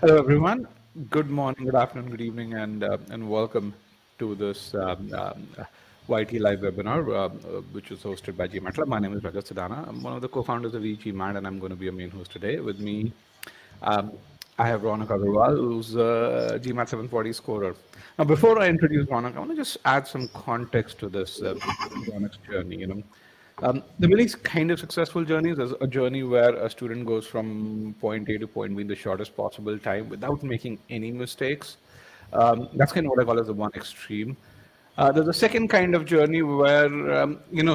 Hello, everyone. Good morning, good afternoon, good evening, and welcome to this YT Live webinar, which is hosted by e-GMAT. My name is Rajat Sadana. I'm one of the co-founders of e-GMAT, and I'm going to be a main host today. With me, um, I have Raunak, who's a GMAT 740 scorer. Now, before I introduce Raunak, I want to just add some context to this Raunak's journey. The really kind of successful journey is a journey where a student goes from point A to point B in the shortest possible time without making any mistakes. That's kind of what I call as the one extreme. There's a second kind of journey where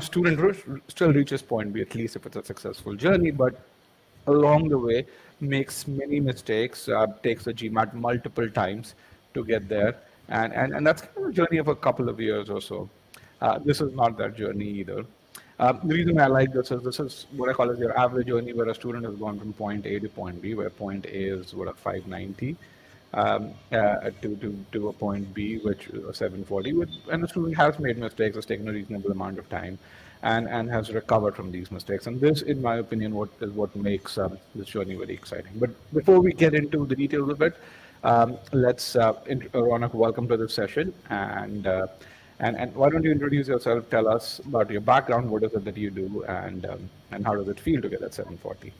student still reaches point B, at least if it's a successful journey, but along the way makes many mistakes, takes the GMAT multiple times to get there, and that's kind of a journey of a couple of years or so. This is not that journey either. The reason I like this is what I call as your average journey, where a student has gone from point A to point B, where point A is what a 590 to a point B, which is a 740, and the student has made mistakes, has taken a reasonable amount of time, and has recovered from these mistakes. And this, in my opinion, what makes this journey very exciting. But before we get into the details of it, let's Raunak, welcome to this session, and why don't you introduce yourself? Tell us about your background. What is it that you do, and how does it feel to get that 740?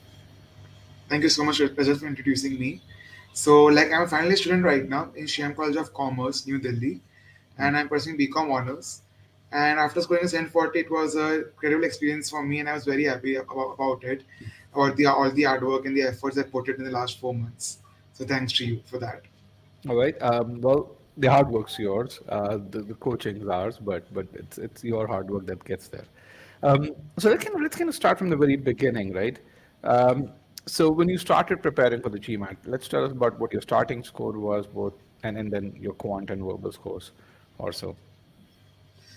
Thank you so much, Rajat, for introducing me. So, I'm a final year student right now in Shyam College of Commerce, New Delhi, and I'm pursuing BCom honors. And after scoring a 740, it was a incredible experience for me, and I was very happy about it, about the all the hard work and the efforts I put it in the last 4 months. So, thanks to you for that. All right. Well, the hard work's yours. The coaching's ours, but it's your hard work that gets there. So let's kind of start from the very beginning, right? So when you started preparing for the GMAT, let's tell us about what your starting score was, both and then your quant and verbal scores, or so.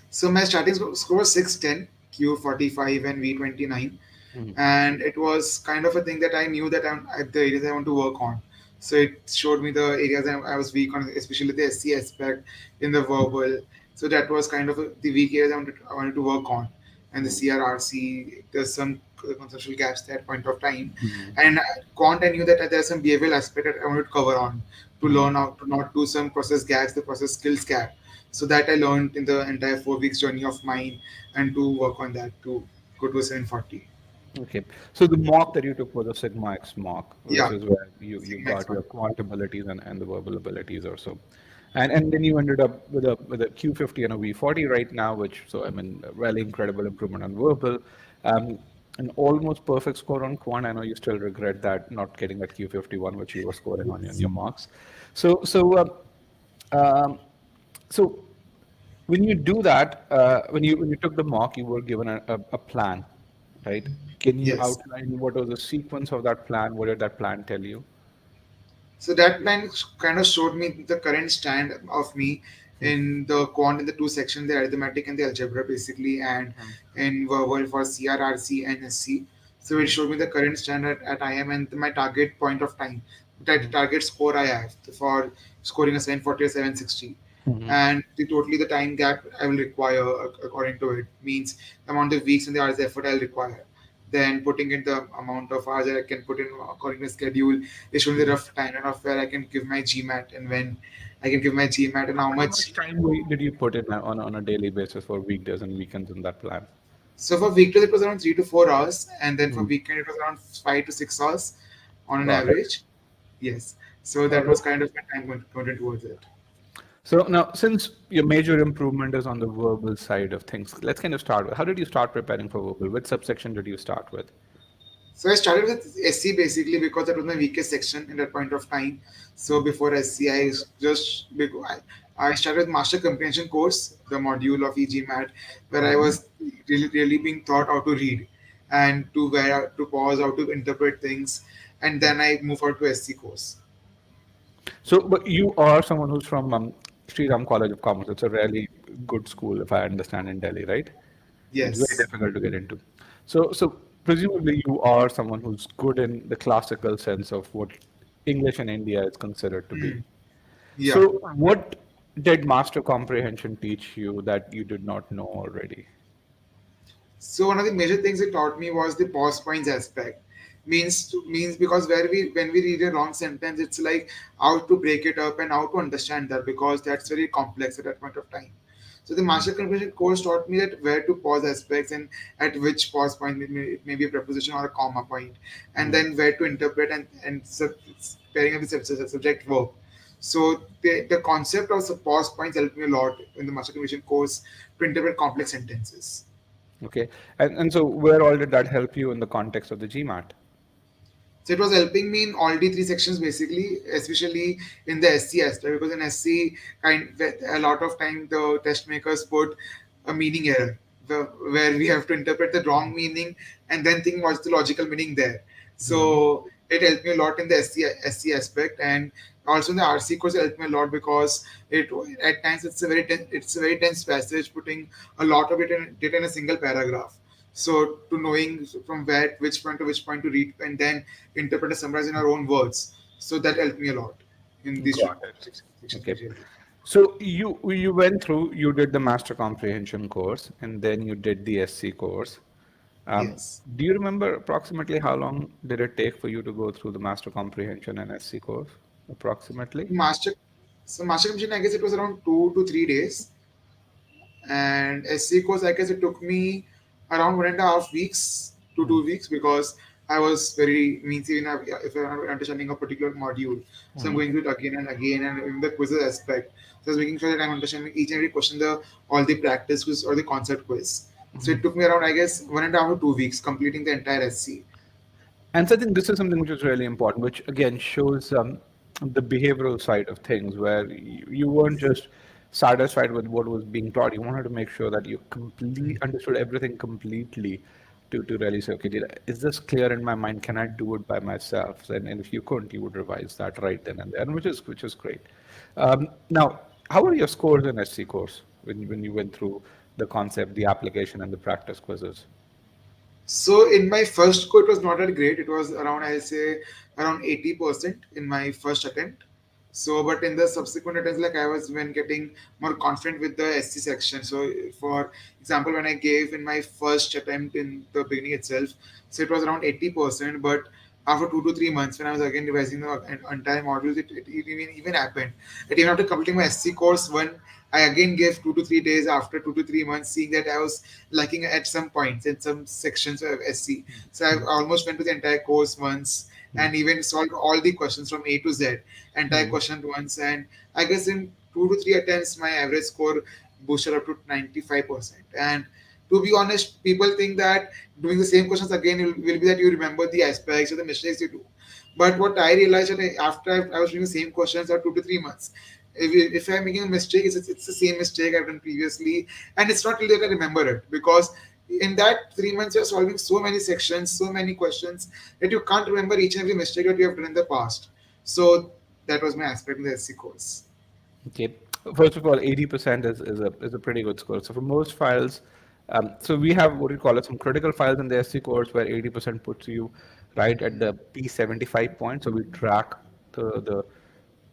So, my starting score was 610, Q45, and V29. Mhm. And it was kind of a thing that I knew that I'm at the areas I want to work on. So it showed me the areas I was weak on, especially the SC aspect in the verbal. So that was kind of the weak areas I wanted to work on. And the Mhm. CRRC, there's some conceptual gaps at point of time. Mhm. And Quant, I knew that there's some behavioral aspect that I wanted to cover on to Mhm. learn how to not do some process gaps, the process skills gap. So that I learned in the entire 4 weeks journey of mine and to work on that to go to a 740. Okay. So the mock that you took was a Sigma X mock, which Yeah, is where you Sigma got X1. your quant abilities and the verbal abilities or so. And then you ended up with a Q50 and a V40 right now, which so I mean a really incredible improvement on verbal. Um, an almost perfect score on quant. I know you still regret that not getting that Q51, which you were scoring on your marks. So so um, so when you do that, when you took the mock, you were given a plan, right? Can you Yes. outline what was the sequence of that plan? What did that plan tell you? So that plan kind of showed me the current stand of me in the quant in the two sections, the arithmetic and the algebra basically, and in verbal for CRRC and SC. So it showed me the current standard at I am and my target point of time, that target score I have for scoring a 740 or 760. Mhm. And totally the time gap I will require according to it means the amount of weeks and the hours effort I'll require. Then putting in the amount of hours that I can put in according to schedule. They showed me the rough timeline of where I can give my GMAT and when I can give my GMAT and how How much. much time did you put in on a daily basis for weekdays and weekends in that plan? So for weekdays it was around 3 to 4 hours, and then for Mm. weekend it was around 5 to 6 hours on an Got it. average. Yes. So All that right. was kind of my time going towards it. So now, since your major improvement is on the verbal side of things, let's kind of start with how did you start preparing for verbal? Which subsection did you start with? So I started with SC basically because that was my weakest section in that point of time. So before SC, I started with Master Comprehension course, the module of e-GMAT, where I Mhm. was really being taught how to read and to where to pause, how to interpret things, and then I moved on to SC course. So, but you are someone who's from Sri Ram College of Commerce. It's a really good school, if I understand, in Delhi, right? It's very Yes. difficult to get into. So presumably you are someone who's good in the classical sense of what English in India is considered to be. Mm. Yeah. So what did master comprehension teach you that you did not know already? So one of the major things it taught me was the pause points aspect. Means because where we when we read a long sentence, it's like how to break it up and how to understand that, because that's very complex at that point of time. So the master comprehension course taught me that where to pause aspects and at which pause point it may be a preposition or a comma point, and then where to interpret and pairing up the subject verb. So the concept of the pause points helped me a lot in the master comprehension course to interpret complex sentences. Okay. And so where all did that help you in the context of the GMAT? So it was helping me in all the three sections basically, especially in the SC aspect, because in SC, a lot of time the test makers put a meaning error, where we have to interpret the wrong meaning and then think what's the logical meaning there. So it helped me a lot in the SC aspect, and also in the RC course it helped me a lot because it at times it's a very dense passage, putting a lot of it in a single paragraph. So to knowing from where which point to which point to read and then interpret and summarize in our own words. So that helped me a lot in these Got it. sections Okay. majorly. So you went through, you did the master comprehension course, and then you did the SC course. Yes. Do you remember approximately how long did it take for you to go through the master comprehension and SC course? Approximately? Master master commission, I guess it was around 2 to 3 days. And SC course, I guess it took me around 1.5 weeks to Mm. 2 weeks, because I was very means even if I'm understanding a particular module, so I'm Mhm. going through it again and again, and in the quizzes aspect, so I was making sure that I'm understanding each and every question, the all the practice quiz or the concept quiz. So it took me around, I guess, 1.5 to 2 weeks completing the entire SC. And so I think this is something which is really important, which again shows the behavioral side of things, where you weren't just satisfied with what was being taught. You wanted to make sure that you understood everything completely to really say, okay, is this clear in my mind? Can I do it by myself? And if you couldn't, you would revise that right then and there, and which is great. Now, how were your scores in SC course when you went through the concept, the application, and the practice quizzes? So in my first go, it was not that great. It was around, I'll say, around 80% in my first attempt. So, but in the subsequent attempts, like I was when getting more confident with the SC section. So, for example, when I gave in my first attempt in the beginning itself, so it was around 80%. But after 2 to 3 months, when I was again revising the entire modules, it even happened. And even after completing my SC course, when I again gave 2 to 3 days after 2 to 3 months, seeing that I was lacking at some points in some sections of SC. So I almost went to the entire course once and even solved all the questions from A to Z, entire question once. And I guess in 2 to 3 attempts, my average score boosted up to 95%. And to be honest, people think that doing the same questions again will be that you remember the aspects or the mistakes you do. But what I realized that after I was doing the same questions for 2 to 3 months, if I'm making a mistake, it's the same mistake I've done previously, and it's not really that I remember it, because in that 3 months you're solving so many sections, so many questions, that you can't remember each and every mistake that you have done in the past. So that was my aspect in the SC course. Okay. First of all, 80% is a pretty good score. So for most files, so we have what we call it some critical files in the SC course where 80% puts you right at the P75 point. So we track the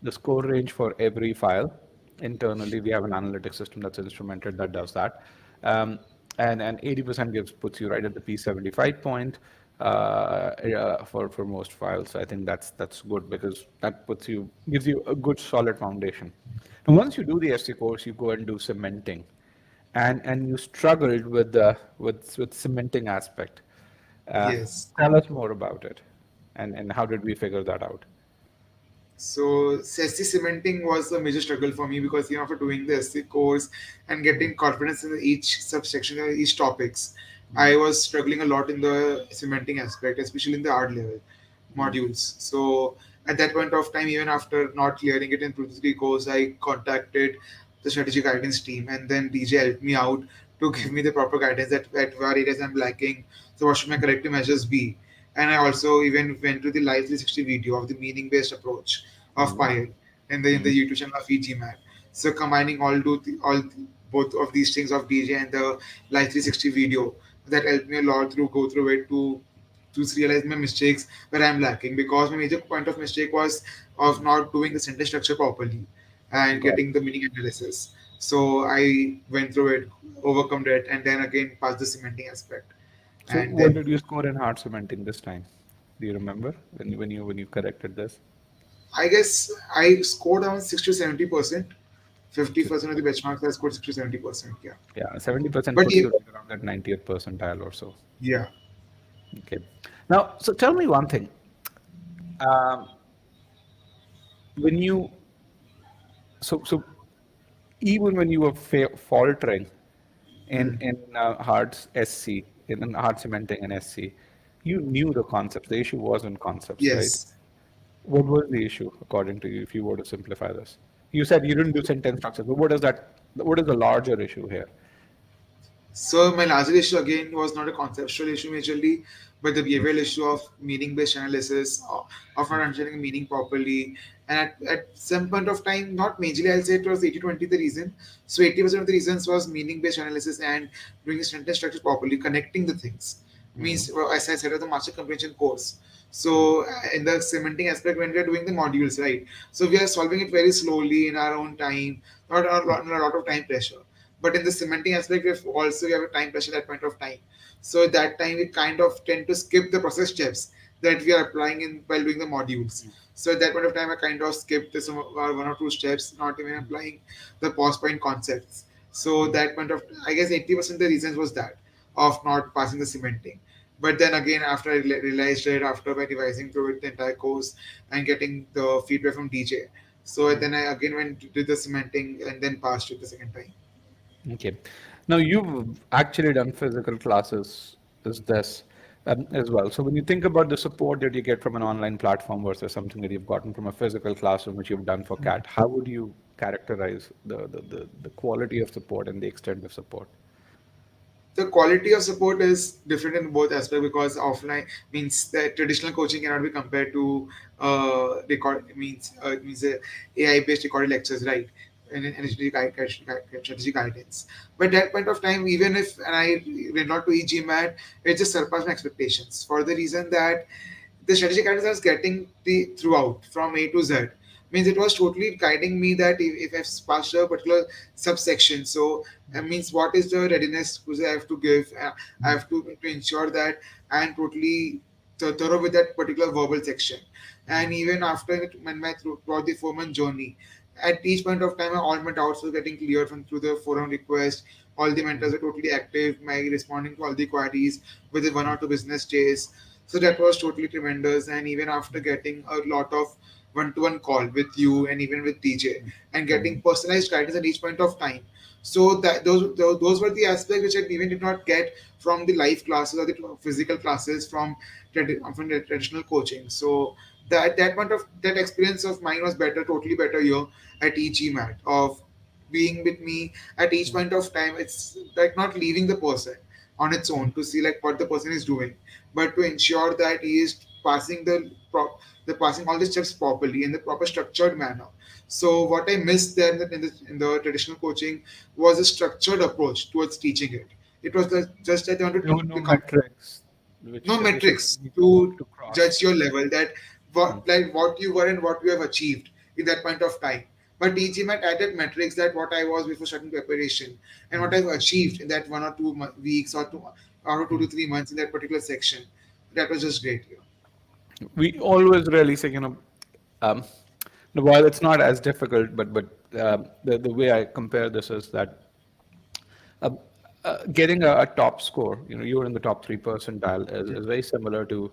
the score range for every file. Internally, we have an analytic system that's instrumented that does that. And 80% gives puts you right at the P75 point for most files. I think that's good because that puts you gives you a good solid foundation. And once you do the SC course, you go and do cementing, and you struggled with the with cementing aspect. Uh, Yes. Tell us more about it, and how did we figure that out? So SC cementing was a major struggle for me, because after doing the SC course and getting confidence in each subsection or each topics, I was struggling a lot in the cementing aspect, especially in the art level modules. So at that point of time, even after not clearing it in 2 to 3 course, I contacted the strategic guidance team, and then DJ helped me out to give me the proper guidance that at where areas I'm lacking. So what should my corrective measures be? And I also even went to the live 360 video of the meaning based approach of Mhm. Pile in the YouTube channel of e-GMAT. So combining both of these things of DJ and the live 360 video, that helped me a lot through go through it to realize my mistakes where I'm lacking, because my major point of mistake was of not doing the sentence structure properly and Got getting the meaning analysis. So I went through it, overcome it, and then again passed the cementing aspect, So and what then did you score in hard cementing this time? Do you remember when you corrected this? I guess I scored around 60 to 70%. 50% of the 60%. benchmarks I scored 60 to 70%. Yeah. Yeah, 70% But puts yeah, you right around that 90th percentile or so. yeah. Okay. Now, so tell me one thing. Um, when you so even when you were faltering in hard SC, in hard cementing and SC, you knew the concepts. The issue wasn't concepts, right? Yes. What was the issue, according to you, if you were to simplify this? You said you didn't do sentence structures, but what is that? What is the larger issue here? So my larger issue again was not a conceptual issue majorly, but the behavioral issue of meaning-based analysis, of not understanding meaning properly. And at some point of time, not majorly, I'll say it was 80-20 the reason. So 80% of the reasons was meaning-based analysis and doing the sentence structure properly, connecting the things. Mm-hmm. Means, well, as I said, of the master comprehension course. So in the cementing aspect, when we are doing the modules, right? So we are solving it very slowly in our own time, not a lot of time pressure. But in the cementing aspect, we have a time pressure at point of time. So at that time we kind of tend to skip the process steps that we are applying in while doing the modules. So at that point of time I kind of skipped the, some one or two steps, not even applying the pause point concepts. So that point of, I guess 80% of the reasons was that of not passing the cementing. But then again, after I realized it, after by revising through it the entire course and getting the feedback from DJ, so then I again went to do the cementing and then passed it the second time. Okay. Now you've actually done physical classes is this as well. So when you think about the support that you get from an online platform versus something that you've gotten from a physical classroom, which you've done for CAT, how would you characterize the quality of support and the extent of support? The quality of support is different in both aspects because offline means that traditional coaching cannot be compared to AI based recorded lectures, right? And strategy guidance. But at that point of time, even if and I did not to e-GMAT, it just surpassed my expectations for the reason that the strategic guidance I was getting the throughout from A to Z. Means it was totally guiding me that if I've passed a particular subsection, so means what is the readiness which I have to give. I have to ensure that I am totally thorough with that particular verbal section. And even after when my throughout the 4 month journey, at each point of time, all my doubts were getting cleared from through the forum request. All the mentors were totally active, my responding to all the queries within 1 or 2 business days. So that was totally tremendous. And even after getting a lot of one-to-one call with you and even with DJ and getting personalized guidance at each point of time. So that those were the aspects which I even did not get from the live classes or the physical classes from the traditional coaching. So that point of that experience of mine was better, totally better here at e-GMAT of being with me at each point of time. It's like not leaving the person on its own to see like what the person is doing, but to ensure that he is passing the passing all the steps properly in the proper structured manner. So what I missed there in the traditional coaching was a structured approach towards teaching it. It was just that I wanted There to were no become metrics no which you metrics need to to judge cross. your level that what you were and what you have achieved in that point of time. But DGMAT added metrics that what I was before starting preparation and what I've achieved in that 1 or 2 weeks or 2 to 3 months in that particular section. That was just great. Yeah. We always really say, um, while it's not as difficult, but the way I compare this is that uh, getting a top score, you're in the top 3 percentile, is very similar to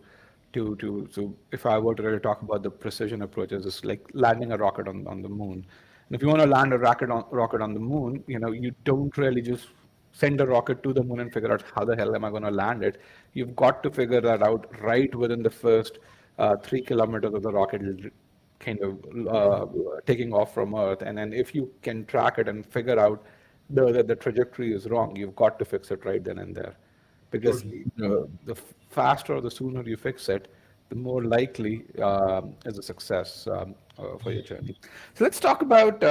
if I were to really talk about the precision approaches, it's like landing a rocket on the moon. And if you want to land a rocket on the moon, you don't really just send a rocket to the moon and figure out how the hell am I going to land it. You've got to figure that out right within the first 3 kilometers of the rocket kind of taking off from Earth. And then if you can track it and figure out the trajectory is wrong, you've got to fix it right then and there. Because Totally. the faster or the sooner you fix it, the more likely is a success for your journey. So let's talk about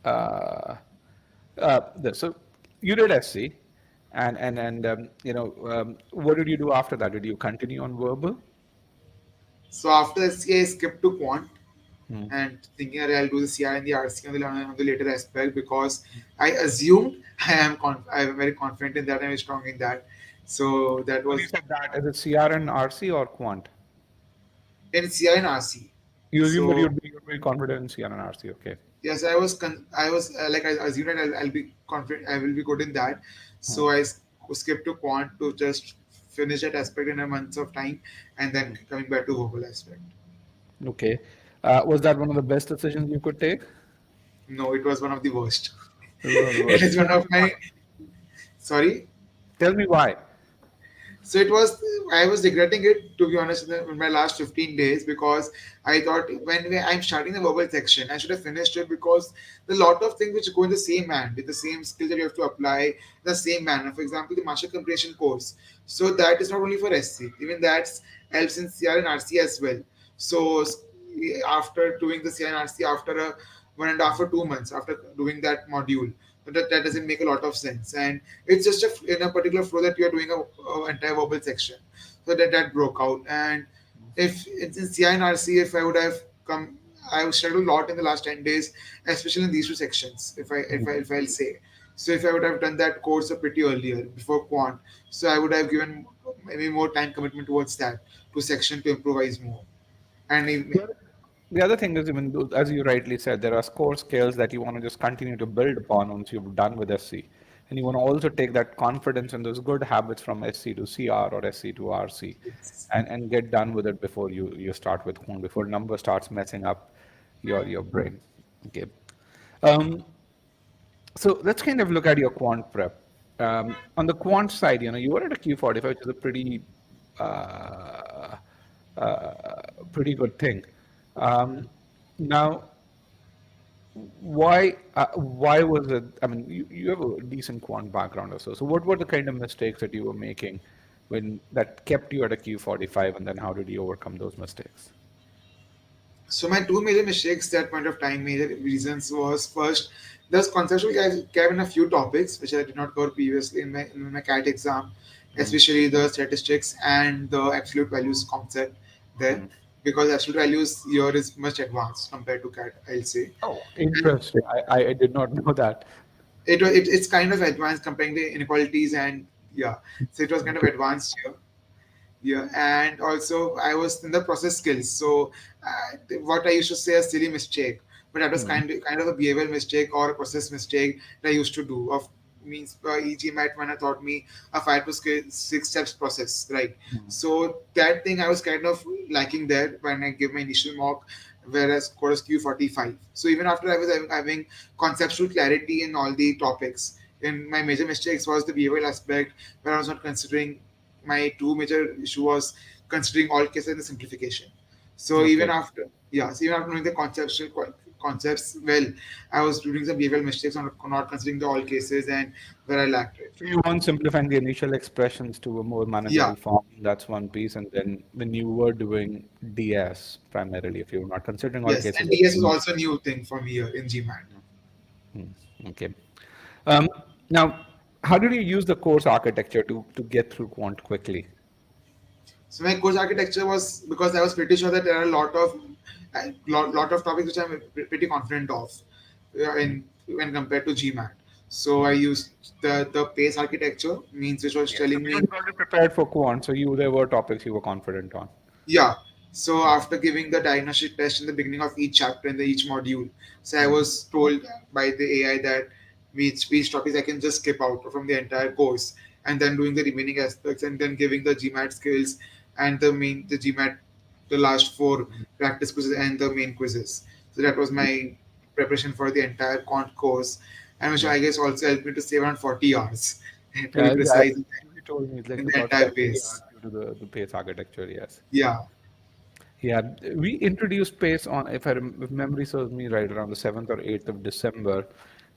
uh, this. So you did SC, and what did you do after that? Did you continue on verbal? So after SCA, I skipped to Quant Hmm. and thinking that I'll do the CR and the RC on the later aspect because I assumed I am very confident in that and very strong in that. So that When you was said that, is it CR and RC or Quant? in CI and RC. You assume that So you'd be confident in CN and RC. Okay. yes, I was like I assumed that I'll be confident. I will be good in that. Hmm. So skipped to quant to just finish that aspect in a month of time, and then coming back to vocal aspect. Okay. Was that one of the best decisions you could take? No, it was one of the worst. It was one of the It worst. is one of my sorry. Tell me why. So I was regretting it to be honest in my last 15 days because I thought I'm starting the verbal section, I should have finished it because the lot of things which go in the same hand, with the same skill that you have to apply in the same manner. For example, the master comprehension course. So that is not only for SC, even that's helps in CR and RC as well. So after doing the CR and RC after a 1.5 or 2 months after doing that module, that doesn't make a lot of sense, and it's just in a particular flow that you are doing a entire verbal section, so that broke out. And if it's in CI and RC, if I would have come, I have struggled a lot in the last 10 days, especially in these two sections, if I'll say. So if I would have done that course a pretty earlier before quant, so I would have given maybe more time commitment towards that to section to improvise more. And The other thing is, even though, as you rightly said, there are core skills that you want to just continue to build upon once you've done with SC. And you want to also take that confidence and those good habits from SC to CR or SC to RC and get done with it before you start with Quant, before number starts messing up your brain. Okay. Um, so let's kind of look at your quant prep. On the quant side, you were at a Q45, which is a uh, pretty good thing. Um, Now, why was it? I mean, you have a decent quant background or so. So what were the kind of mistakes that you were making when that kept you at a Q45, and then how did you overcome those mistakes? So my two major mistakes that point of time, major reasons was first, there's conceptually I gave in a few topics which I did not cover previously in my CAT exam, Mm, especially the statistics and the absolute values concept there, mm. because absolute values here is much advanced compared to CAT, I'll say. Oh, And interesting. I did not know that. it's kind of advanced comparing the inequalities and yeah, so it was kind of Okay. advanced here. Yeah, and also I was in the process skills. So what I used to say a silly mistake, but that was Mm, kind of a behavioral mistake or a process mistake that I used to do. Of means e-GMAT when I taught me a 5 to 6 steps process, right? mm. So that thing I was kind of lacking there when I gave my initial mock, whereas chorus Q45. So even after I was having conceptual clarity in all the topics, and my major mistakes was the behavioral aspect where I was not considering my two major issue was considering all cases in the simplification. So even Okay. after so even after knowing the concepts well, I was doing some behavioral mistakes on not considering the all cases and where I lacked it. So you want simplifying the initial expressions to a more Yeah, manageable form. That's one piece. And then when you were doing DS primarily, if you were not considering all yes, cases, and DS was also a new thing for me here in GMAT. okay. Um, Now, how did you use the course architecture to get through quant quickly? So my course architecture was because I was pretty sure that there are a lot of topics which I'm pretty confident of in when compared to GMAT. So I used the pace architecture means which was Yeah. So telling because me. you already prepared for quant, so there were topics you were confident on. Yeah. So after giving the diagnostic test in the beginning of each chapter in the each module, so I Mm, was told by the AI that which topics I can just skip out from the entire course, and then doing the remaining aspects, and then giving the GMAT skills and the GMAT, the last four practice quizzes and the main quizzes. So that was my preparation for the entire quant course, and which mm. I guess also helped me to save around 40 hours to be Yeah, precise you told me it's like in the about entire 70 hours pace. due to the pace architecture, yes. Yeah. Yeah, we introduced pace on, if memory serves me right, around the 7th or 8th of December.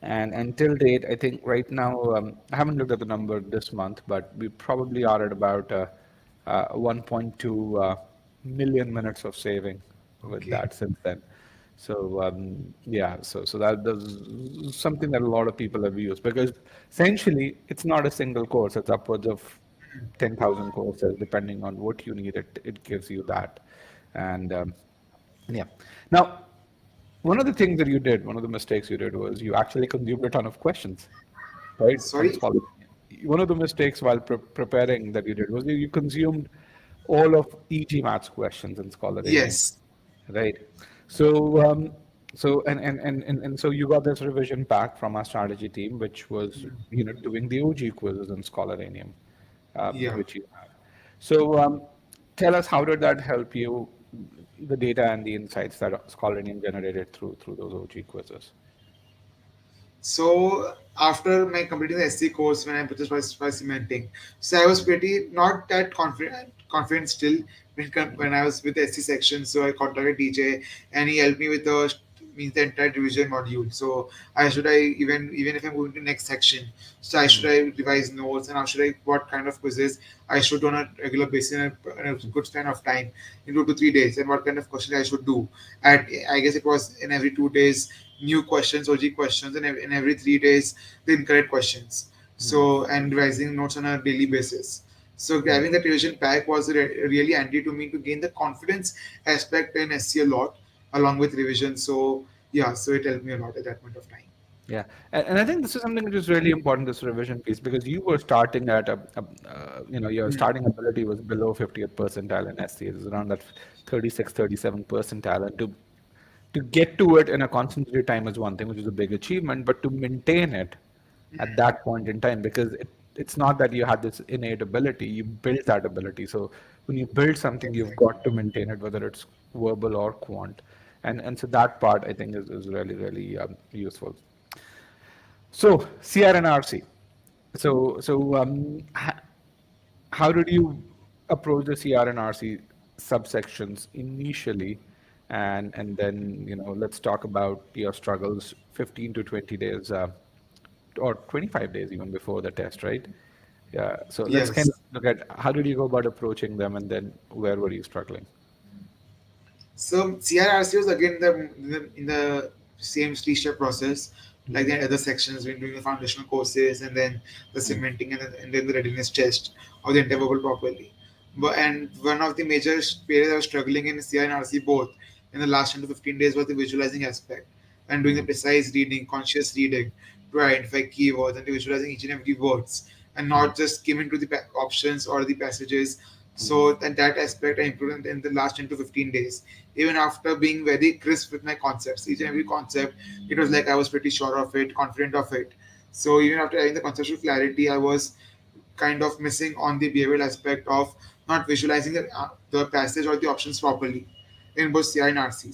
And until date, I think right now, I haven't looked at the number this month, but we probably are at about 1.2 million minutes of saving with Okay. that since then. So yeah, so that's something that a lot of people have used because essentially it's not a single course; it's upwards of 10,000 courses, depending on what you need. It gives you that, and yeah. Now, one of the things that you did, one of the mistakes you did was you actually consumed a ton of questions, right, from Sorry. scholarship. One of the mistakes while preparing that you did was you consumed all of e-GMAT's questions in Scholaranium, Yes. right? So, so you got this revision pack from our strategy team, which was, doing the OG quizzes in Scholaranium, Yeah. which you have. So, tell us, how did that help you, the data and the insights that Scholaranium generated through those OG quizzes? So after my completing the SC course, when I just was cementing, so I was pretty not that confident still when I was with the SC section. So I contacted DJ and he helped me with the means the entire division module. So I should I even if I'm moving to next section, so I should I revise notes and how should I what kind of quizzes I should do on a regular basis in a good span of time in 2 to 3 days and what kind of questions I should do. At I guess it was in every 2 days new questions, OG questions, and in every 3 days, the incorrect questions. So, and revising notes on a daily basis. So, having that revision pack was really handy to me to gain the confidence aspect in SC a lot, along with revision. So, yeah, so it helped me a lot at that point of time. Yeah, and I think this is something which is really important, this revision piece, because you were starting at your starting ability was below 50th percentile in SC. It was around that 36, 37 percentile. And to get to it in a concentrated time is one thing, which is a big achievement, but to maintain it at that point in time, because it's not that you had this innate ability, you built that ability. So when you build something, you've Exactly. got to maintain it, whether it's verbal or quant. And so that part, I think, is really, really useful. So CRNRC. How did you approach the CRNRC subsections initially, and then let's talk about your struggles 15 to 20 days, or 25 days even before the test, right? Yeah. So let's kind of Yes. look at how did you go about approaching them, and then where were you struggling? So CRRC was again in the same three-step process, like the other sections when doing the foundational courses and then the cementing and then the readiness test of the interval properly. But and one of the major areas I was struggling in CRRC both in the last 10 to 15 days was the visualizing aspect and doing the precise reading, conscious reading to identify keywords and visualizing each and every words and not just skimming to the options or the passages. So that aspect I improved in the last 10 to 15 days. Even after being very crisp with my concepts, each and every concept, it was like I was pretty sure of it, confident of it. So even after having the conceptual clarity, I was kind of missing on the behavioral aspect of not visualizing the passage or the options properly in both CI and RC.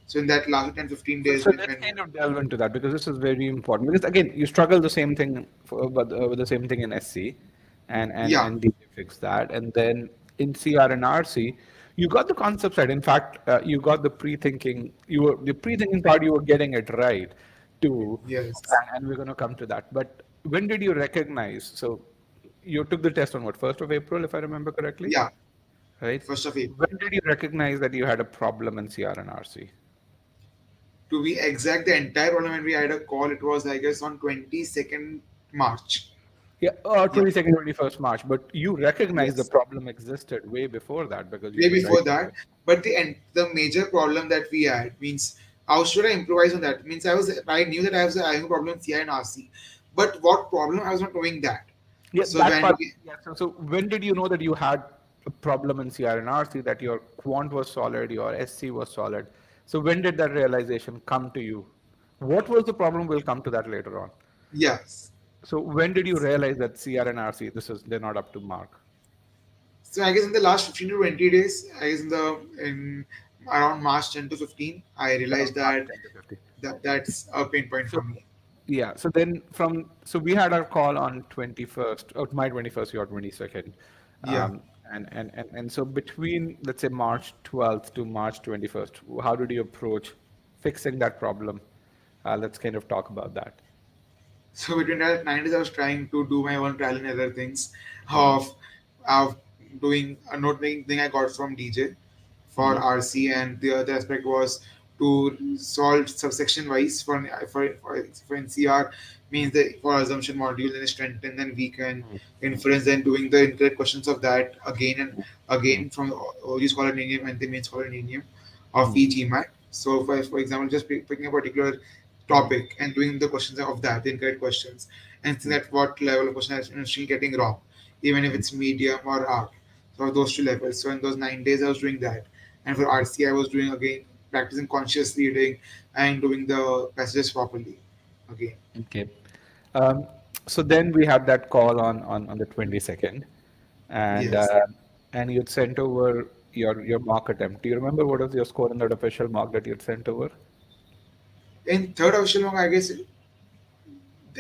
So in that last 10 15 days So let's when kind of delve into that, because this is very important. Because again, you struggle the same thing with the same thing in SC, yeah, and DJ fixed that, and then in CR and RC, you got the concept right. In fact, you got the pre-thinking. The pre-thinking part. You were getting it right, too, yes, and we're going to come to that. But when did you recognize? So you took the test on what, 1st of April, if I remember correctly, yeah, right? 1st of April. When did you recognize that you had a problem in CR and RC? To be exact, the entire problem when we had a call, it was I guess on 22nd March. Yeah, Yeah, 22nd, 21st March. But you recognize the yes. problem existed way before that, because you've Way been before writing that. about it. But the major problem that we had means how should I improvise on that? Means I knew that I was having a problem in CI and RC, but what problem I was not knowing that. Yeah, So that when part. Yeah. So when did you know that you had a problem in CR and RC, that your quant was solid, your SC was solid? So when did that realization come to you? What was the problem? We'll come to that later on. yes, So when did you realize that CR and RC, they're not up to mark? so I guess in the last 15 to 20 days, I guess in around March 10 to 15, I realized Around March that 10 to 50. that's a pain point So for me. yeah, so we had our call on 21st, or my 21st, your 22nd. Yeah. And so between, let's say, March 12th to March 21st, how did you approach fixing that problem? Let's kind of talk about that. So between that 90s, I was trying to do my own trial and other things of of doing a note-making thing I got from DJ for RC, and the other aspect was to solve subsection wise for NCR means the for assumption module, then strengthen, then weaken, inference, then doing the incorrect questions of that again and again from the OG scholar name and the main scholar name of e-GMAT. So for example, just picking a particular topic and doing the questions of that, the incorrect questions, and seeing at what level of question I'm still getting wrong, even if it's medium or hard. So those two levels. So in those 9 days, I was doing that. And for RC, I was doing again practicing conscious reading and doing the passages properly again. Okay. Um, so then we had that call on the 22nd, and Yes. you'd sent over your mock attempt. Do you remember what was your score in that official mock that you'd sent over? In third official monk, I guess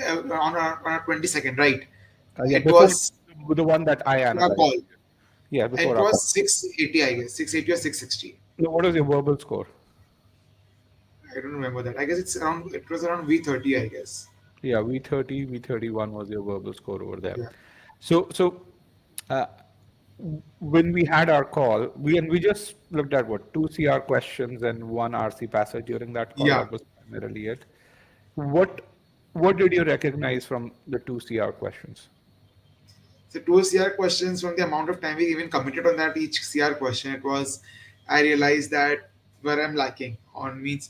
on our 22nd, right? Yeah, It before was the one that I a analyzed. call. Yeah, It before our call. was 680, I guess. 680 or 660. So what was your verbal score? I don't remember that. I guess it was around V30, I guess. Yeah, V30, V31 was your verbal score over there. Yeah. So uh, when we had our call, we just looked at what, two CR questions and one RC passage during that call. Yeah. That was primarily it. What what did you recognize from the two CR questions? So two CR questions from the amount of time we even committed on that each CR question, it was I realized that where I'm lacking on means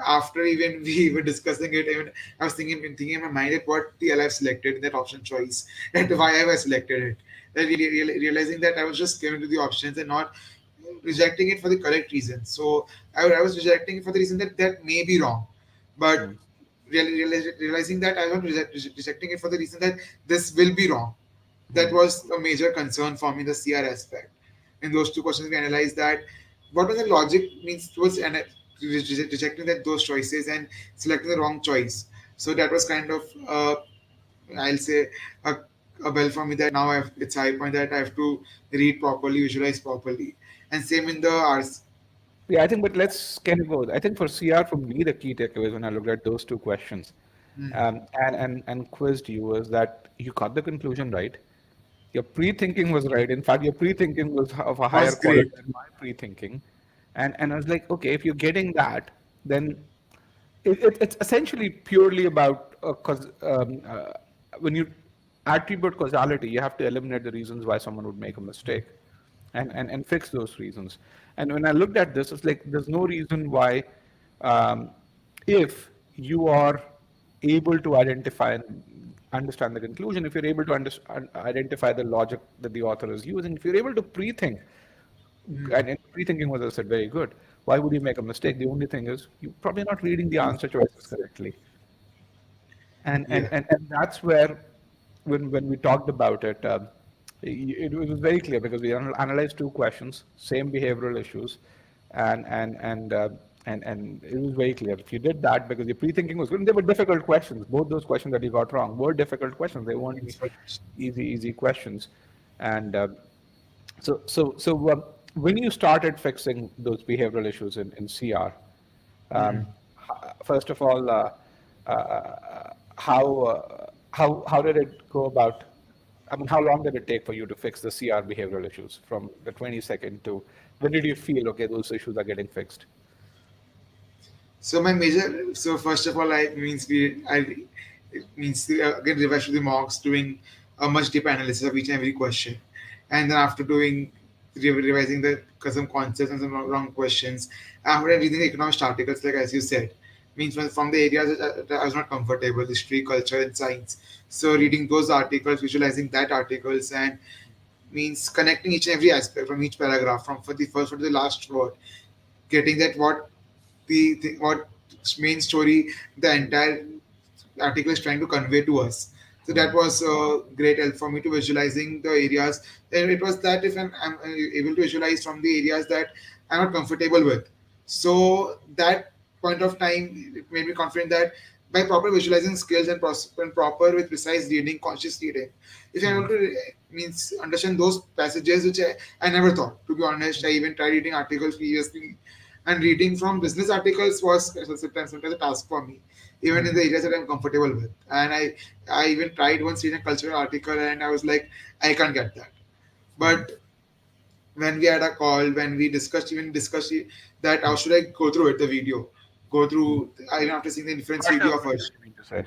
after even we were discussing it, even I was thinking in my mind that what TL I've selected in that option choice and why have I selected it. Then realizing that I was just giving to the options and not rejecting it for the correct reason. So I was rejecting it for the reason that that may be wrong, but Hmm. realizing that I was rejecting it for the reason that this will be wrong. That Hmm. was a major concern for me, the CR aspect. In those two questions, we analyzed that what was the logic means towards rejecting that those choices and selecting the wrong choice. So that was kind of, I'll say, a, a bell for me that now it's high point that I have to read properly, visualize properly. And same in the RC. Yeah, I think, but let's kind of go. I think for CR, for me, the key takeaways when I looked at those two questions and quizzed you was that you got the conclusion right. Your pre-thinking was right. In fact, your pre-thinking was of a higher Was quality great. than my pre-thinking. And I was like, okay, if you're getting that, then it's essentially purely about cause when you attribute causality, you have to eliminate the reasons why someone would make a mistake and fix those reasons. And when I looked at this, it's like there's no reason why, um, if you are able to identify and understand the conclusion, if you're able to identify the logic that the author is using, if you're able to pre-think, and pre-thinking was, as I said, very good. Why would you make a mistake? The only thing is you're probably not reading the answer choices correctly. Yeah. And that's where, when we talked about it, it was very clear because we analyzed two questions, same behavioral issues, and and and uh, and it was very clear. If you did that, because your pre-thinking was good, and they were difficult questions. Both those questions that you got wrong were difficult questions. They weren't Thanks for easy questions, and when you started fixing those behavioral issues in CR, first of all, how did it go about? I mean, how long did it take for you to fix the CR behavioral issues from the 22nd to when did you feel okay those issues are getting fixed? So my major, so first of all, it means again revise the mocks, doing a much deeper analysis of each and every question, and then after doing revising the some concepts and some wrong questions, after reading the economics articles, like as you said, means from the areas that I was not comfortable, history, culture, and science. So reading those articles, visualizing that articles, and means connecting each and every aspect from each paragraph, from for the first word to the last word, getting that what main story the entire article is trying to convey to us. So that was a great help for me to visualizing the areas. And it was that if I'm able to visualize from the areas that I'm not comfortable with. So that point of time, it made me confident that by proper visualizing skills and proper with precise reading, conscious reading, if I'm able to means understand those passages which I never thought. To be honest, I even tried reading articles previously, and reading from business articles was sometimes a task for me, even in the areas that I'm comfortable with. And I even tried once reading a cultural article, and I was like, I can't get that. But when we had a call, when we discussed that how should I go through it, the video, go through, even after seeing the difference Harsha's video of video, us. you mean to say?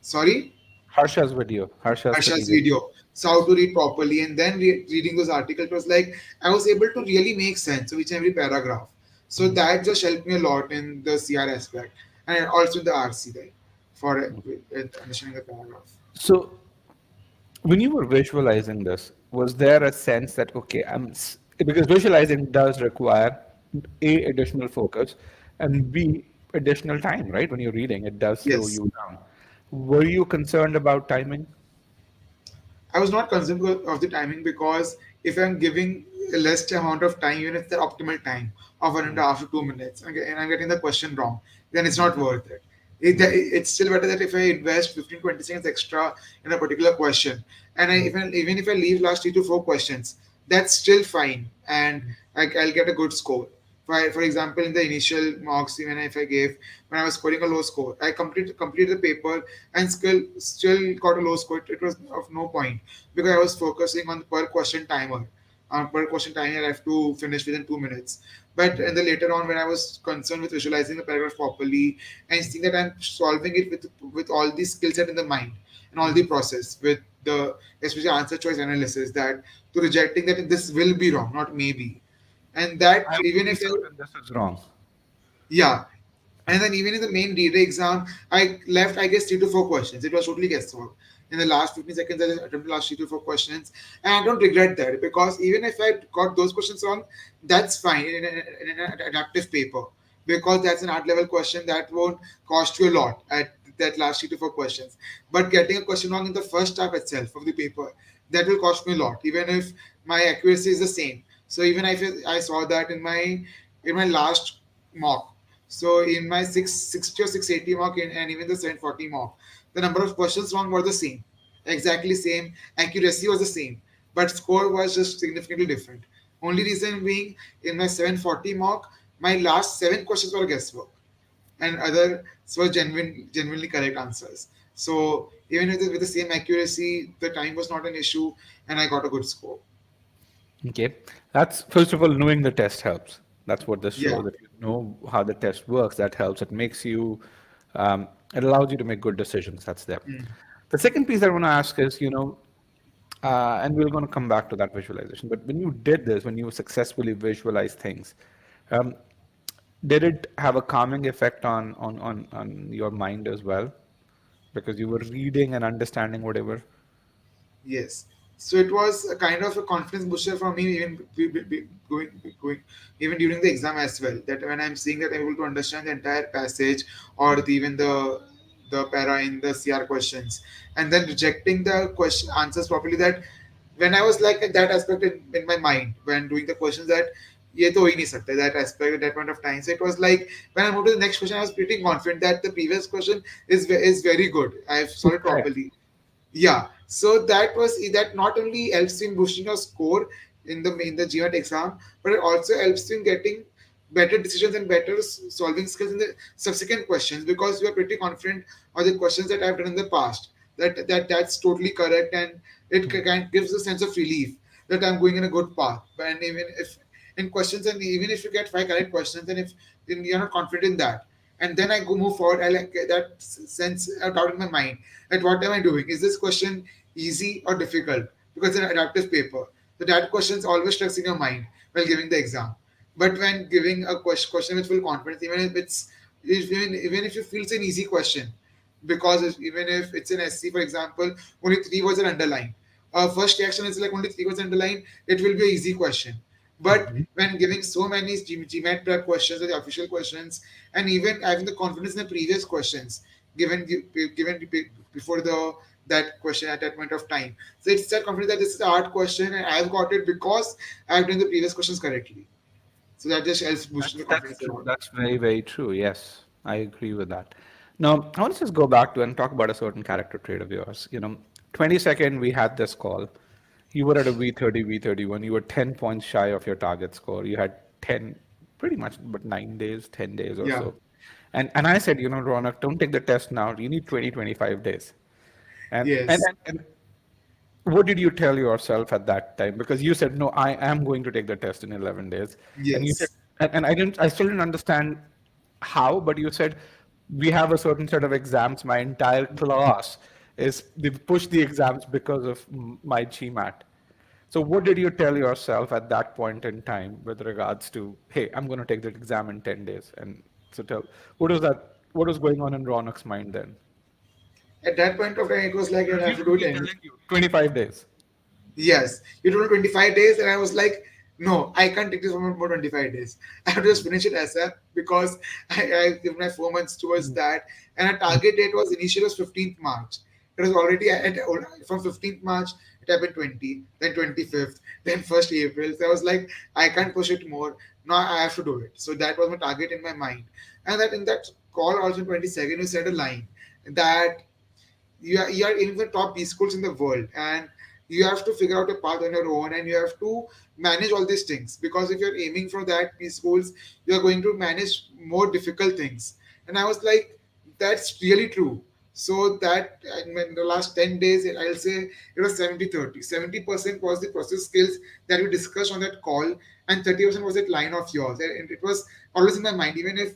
Sorry, Harsha's Arsha's strategic. video. So how to read properly, and then reading those articles was like I was able to really make sense of each and every paragraph. So that just helped me a lot in the CR aspect, and also in the RC there for understanding the paragraph. So when you were visualizing this, was there a sense that, okay, because visualizing does require A, additional focus, and B, additional time, right? When you're reading, it does slow Yes. you down. Were you concerned about timing? I was not concerned of the timing because if I'm giving a less amount of time, even if the optimal time of 1.5 to 2 minutes, and I'm getting the question wrong, then it's not worth it. It's still better that if I invest 15, 20 seconds extra in a particular question, and even if I leave last 3 to 4 questions, that's still fine, and I'll get a good score. For example, in the initial mocks, even if I gave when I was scoring a low score, I completed the paper and still got a low score. It was of no point because I was focusing on the per question timer. Per question timer, I have to finish within 2 minutes. But and then later on, when I was concerned with visualizing the paragraph properly and seeing that I'm solving it with all the skill set in the mind and all the process with the especially answer choice analysis, that to rejecting that this will be wrong, not maybe, and that I even would be if certain this is wrong. yeah, and then even in the main DD exam, I left, I guess, 3 to 4 questions. It was totally guesswork. In the last 15 seconds, I attempted the last 3 to 4 questions. And I don't regret that because even if I got those questions wrong, that's fine in an adaptive paper because that's an art level question that won't cost you a lot at that last 3 to 4 questions. But getting a question wrong in the first half itself of the paper, that will cost me a lot, even if my accuracy is the same. So even if I saw that in my last mock, so in my 660 or 680 mark and even the 740 mark, the number of questions wrong were the same, exactly same. Accuracy was the same, but score was just significantly different. Only reason being, in my 740 mark, my last 7 questions were guesswork, and others were genuinely correct answers. So even with the same accuracy, the time was not an issue, and I got a good score. Okay. That's first of all, knowing the test helps. That's what this Yeah. shows, that you know how the test works. That helps. It makes you, it allows you to make good decisions. That's there. Mm. The second piece I want to ask is, and we're going to come back to that visualization, but when you did this, when you successfully visualized things, um, did it have a calming effect on your mind as well? Because you were reading and understanding whatever. Yes. So it was a kind of a confidence booster for me, even going even during the exam as well. That when I'm seeing that I'm able to understand the entire passage or even the para in the CR questions, and then rejecting the question answers properly. That when I was like at that aspect in my mind when doing the questions, that ये तो हो ही नहीं सकता, that aspect at that point of time. So it was like when I moved to the next question, I was pretty confident that the previous question is very good. I've solved it Correct. properly. Yeah, so that not only helps in boosting your score in the GMAT exam, but it also helps in getting better decisions and better solving skills in the subsequent questions because you are pretty confident of the questions that I've done in the past. That's totally correct, and it kind of gives a sense of relief that I'm going in a good path. And even if in questions, and even if you get 5 correct questions, and if then you're not confident in that, and then I go move forward, I like that sense of doubt in my mind at what am I doing? Is this question easy or difficult? Because it's an adaptive paper. So that question is always strikes in your mind while giving the exam. But when giving a question with full confidence, even if you feel it's an easy question, because even if it's an SC, for example, only 3 words are underlined. First reaction is like only 3 words underlined, it will be an easy question. But when giving so many GMAT prep questions or the official questions, and even having the confidence in the previous questions, given before the that question at that point of time. So it's that confidence that this is a hard question and I've got it because I've done the previous questions correctly. So that just helps boosting the That's confidence a true. lot. That's very, very true. Yes, I agree with that. Now, I want to just go back to and talk about a certain character trait of yours. 22nd, we had this call. You were at a V30, V31. You were 10 points shy of your target score. You had 10, pretty much, but 9 days, 10 days or Yeah. so. And I said, Ronak, don't take the test now. You need 20, 25 days. Yes. And what did you tell yourself at that time? Because you said, no, I am going to take the test in 11 days. And you said, Yes. and I still didn't understand how, but you said, we have a certain set of exams. My entire class they've pushed the exams because of my GMAT. So what did you tell yourself at that point in time with regards to, hey, I'm going to take the exam in 10 days? And so what was going on in Ronak's mind then? At that point of time, it was like I Because he have to was do it only anyway. telling you 25 days. Yes, you told me 25 days, and I was like, no, I can't take this for more 25 days. I have to just finish it ASAP because I give my 4 months towards Mm, that. And our target date was initially was 15th March. It was already from 15th March, it happened 20, then 25th, then 1st April. So I was like, I can't push it more. Now I have to do it. So that was my target in my mind. And that in that call also 22nd, you said a line that you are in the top B schools in the world, and you have to figure out a path on your own, and you have to manage all these things, because if you're aiming for that B schools, you're going to manage more difficult things. And I was like, that's really true. So that in the last 10 days, I'll say it was 70-30. 70% was the process skills that we discussed on that call, and 30% was that line of yours. And it was always in my mind, even if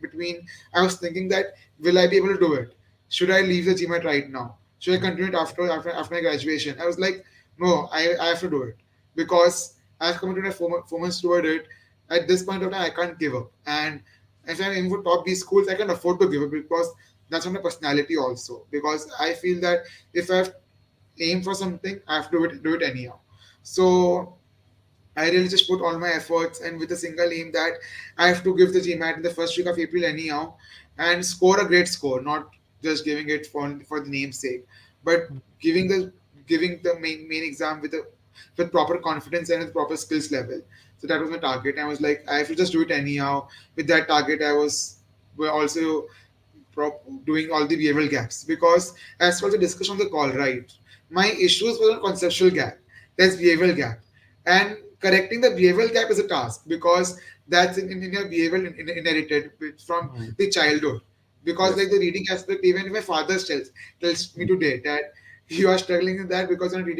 between I was thinking that, will I be able to do it? Should I leave the GMAT right now? Should I continue it after my graduation? I was like, no, I have to do it, because I've committed my 4 months toward it. At this point of time, I can't give up. And if I'm aiming for top B schools, I can afford to give up, because that's not my personality also. Because I feel that if I've aimed for something, I have to do it anyhow. So I really just put all my efforts, and with a single aim that I have to give the GMAT in the first week of April anyhow, and score a great score, not just giving it for the namesake, but giving the giving the main exam with proper confidence and with proper skills level. So that was my target. I was like, I have to just do it anyhow. With that target, I was were also doing all the behavioral gaps, because as per the discussion on the call, right, my issues were a conceptual gap, there's behavioral gap, and correcting the behavioral gap is a task, because that's in your behavioral inherited from mm, the childhood. Because like yes. the reading aspect, even if my father tells me Mm, today that you are struggling in that because you're not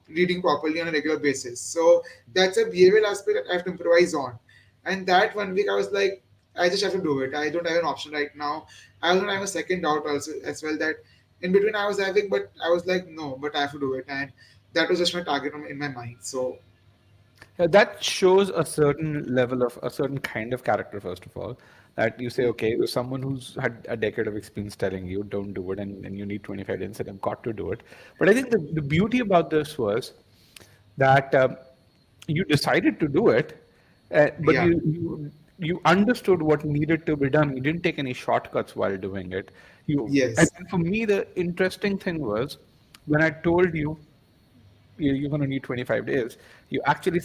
reading properly on a regular basis. So that's a behavioral aspect that I have to improvise on. And that 1 week I was like, I just have to do it. I don't have an option right now. I was not having a second doubt also as well, that in between I was having, but I was like, no, but I have to do it. And that was just my target in my mind. So That shows a certain level of a certain kind of character, first of all. That you say, okay, there's someone who's had a decade of experience telling you don't do it, and you need 25 days, and I've got to do it. But I think the beauty about this was that you decided to do it, but yeah, you understood what needed to be done. You didn't take any shortcuts while doing it. yes, And for me, the interesting thing was when I told you you're going to need 25 days. You actually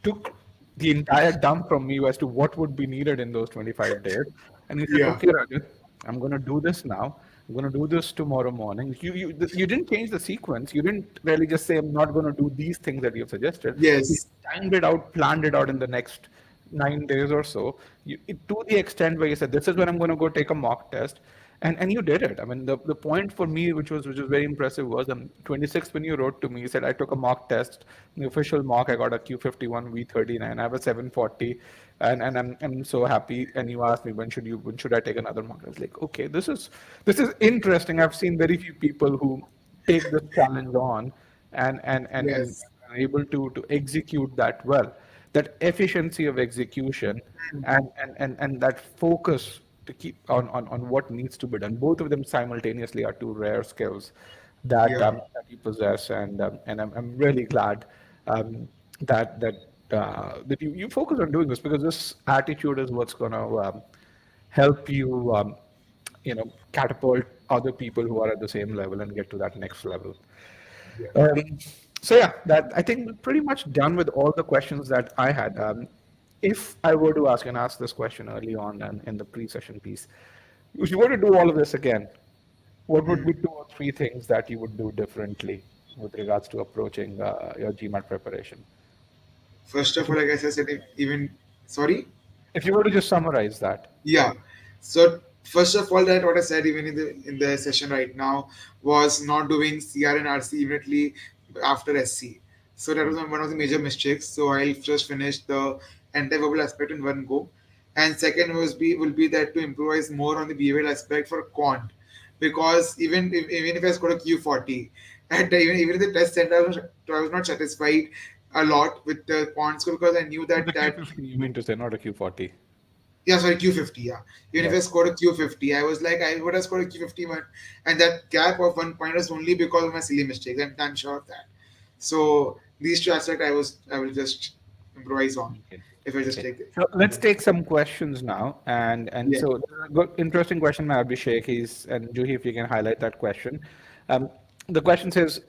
took the entire dump from me as to what would be needed in those 25 days. And you said, yeah, okay, Rajat, I'm going to do this now. I'm going to do this tomorrow morning. You didn't change the sequence. You didn't really just say, I'm not going to do these things that you've suggested. You yes, timed it out, planned it out in the next 9 days or so. To the extent where you said, this is when I'm going to go take a mock test. And you did it. I mean, the point for me, which was very impressive, was on 26th when you wrote to me, you said I took a mock test, the official mock. I got a Q51 V39. I have a 740, and I'm so happy. And you asked me when should I take another mock? I was like, okay, this is interesting. I've seen very few people who take this challenge on and yes, are able to execute that well. That efficiency of execution and that focus to keep on what needs to be done. Both of them simultaneously are two rare skills yeah, that you possess, and I'm really glad that you focus on doing this, because this attitude is what's going to help you catapult other people who are at the same level and get to that next level. yeah. So yeah, that I think we're pretty much done with all the questions that I had. If I were to ask this question early on and in the pre-session piece, if you were to do all of this again, what would be two or three things that you would do differently with regards to approaching your GMAT preparation? First If of all, you, like I said, even sorry. if you were to just summarize that. Yeah. So first of all, that what I said even in the session right now was not doing CR and RC immediately after SC. So that was one of the major mistakes. So I'll just finish the anti-verbal aspect in one go. And second will be that to improvise more on the behavioral aspect for quant, because even if I scored a Q40, and even in the test center, I was not satisfied a lot with the quant score, because I knew The that Q50, you mean to say, not a Q40. Yeah, sorry, Q50. Yeah, even if I Yes. scored a Q50, I was like, I would have scored a Q50 one, and that gap of 1 point was only because of my silly mistakes. I'm sure of that. So these two aspects, I will just improvise on Okay. if I just Okay. take it. So let's take some questions now. And Yeah. so good, interesting question, by Abhishek. And Juhi, if you can highlight that question. Um, the question says,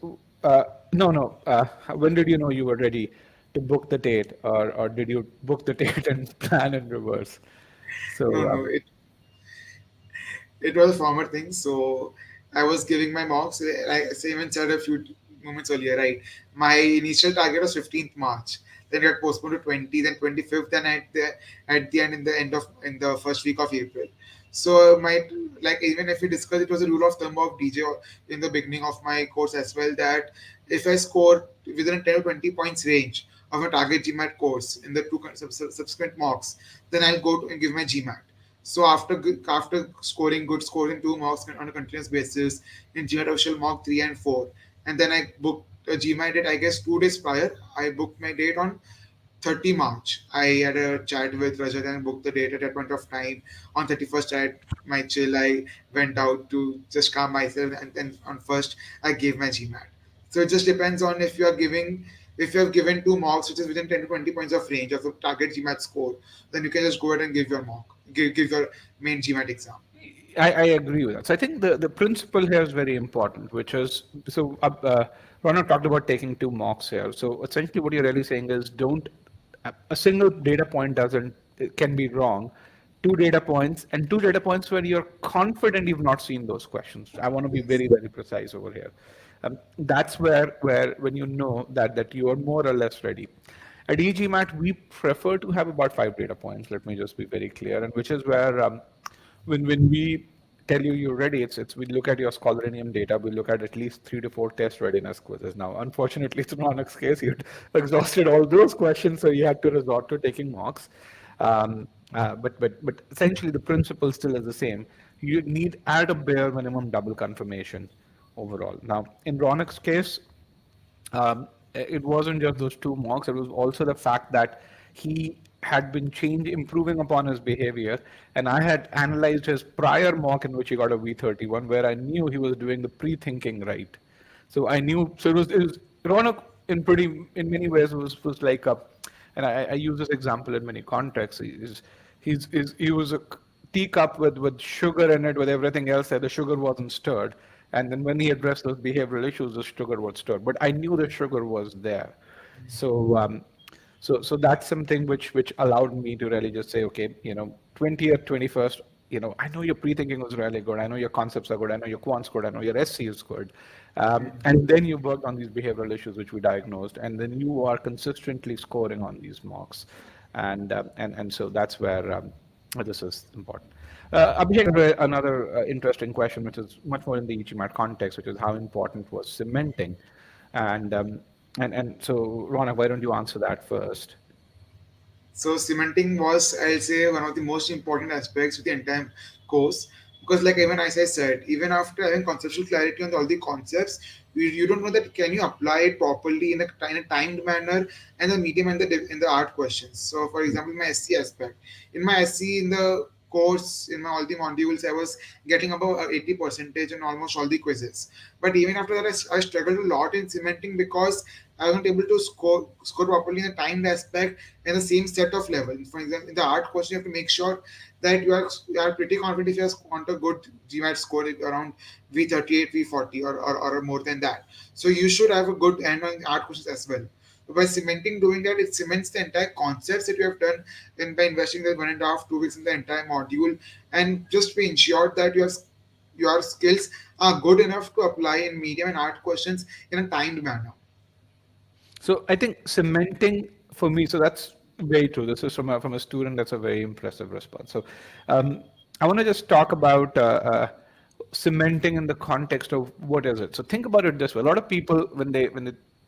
uh, no, no. When did you know you were ready to book the date, or did you book the date and plan in reverse? No, So no. It was a former thing. So I was giving my mocks. Like I even said a few moments earlier, right? My initial target was 15th March. Then it got postponed to 20, then 25th, and at the end in the first week of April. So my like even if we discuss, it was a rule of thumb of DJ in the beginning of my course as well, that if I score within a 10 to 20 points range of a target GMAT course in the two subsequent mocks, then I'll go to and give my GMAT. So after scoring good scores in two mocks on a continuous basis in GMAT official mock 3 and 4, and then I booked a GMAT date. I guess 2 days prior, I booked my date on 30 March. I had a chat with Rajat and booked the date at that point of time. On 31st, I had my chill. I went out to just calm myself, and then on first, I gave my GMAT. So it just depends on if you have given two mocks, which is within 10 to 20 points of range of the target GMAT score, then you can just go ahead and give your mock, give your main GMAT exam. I agree with that. So I think the principle here is very important, which is so Raunak talked about taking two mocks here. So essentially, what you're really saying is don't a single data point doesn't it can be wrong. Two data points and two data points where you're confident you've not seen those questions. I want to be Yes. very precise over here. That's where when you know that you are more or less ready. At e-GMAT, we prefer to have about five data points. Let me just be very clear, and which is where when we tell you you're ready, it's we look at your Scholarinium data, we look at least 3 to 4 test readiness quizzes. Now, unfortunately, it's Ronak's case, you exhausted all those questions, so you had to resort to taking mocks. But essentially, the principle still is the same. You need at a bare minimum double confirmation overall. Now, in Ronak's case, it wasn't just those two mocks, it was also the fact that he had been improving upon his behavior. And I had analyzed his prior mock in which he got a V31, where I knew he was doing the pre thinking right. So I knew, so it was Ronak in many ways was like a, and I use this example in many contexts. He was a teacup with sugar in it, with everything else there. The sugar wasn't stirred. And then when he addressed those behavioral issues, the sugar was stirred. But I knew the sugar was there. So, so that's something which allowed me to really just say, okay, 20th, 21st, I know your pre-thinking was really good. I know your concepts are good. I know your quant's good. I know your SC is good. And then you worked on these behavioral issues which we diagnosed, and then you are consistently scoring on these mocks, and so that's where this is important. Abhishek, another interesting question, which is much more in the e-GMAT context, which is how important was cementing, and so Ronak, why don't you answer that first? So cementing was, I'll say, one of the most important aspects of the entire course, because, like even as I said, even after having conceptual clarity on all the concepts, you don't know that can you apply it properly in a timed manner and the medium and in the art questions. So, for example, my SC aspect, in my SC in the course in my all the modules, I was getting about 80 percentage in almost all the quizzes. But even after that, I struggled a lot in cementing because I wasn't able to score properly in the timed aspect in the same set of level. For example, in the art question, you have to make sure that you are pretty confident if you want a good GMAT score around V38, V40, or more than that. So you should have a good end on art questions as well. But by cementing doing that, it cements the entire concepts that you have done then by investing the 1.5, 2 weeks in the entire module, and just be ensured that your skills are good enough to apply in medium and art questions in a timed manner. So I think cementing for me, so that's very true. This is from a student. That's a very impressive response. So I want to just talk about cementing in the context of what is it. So think about it this way: a lot of people when they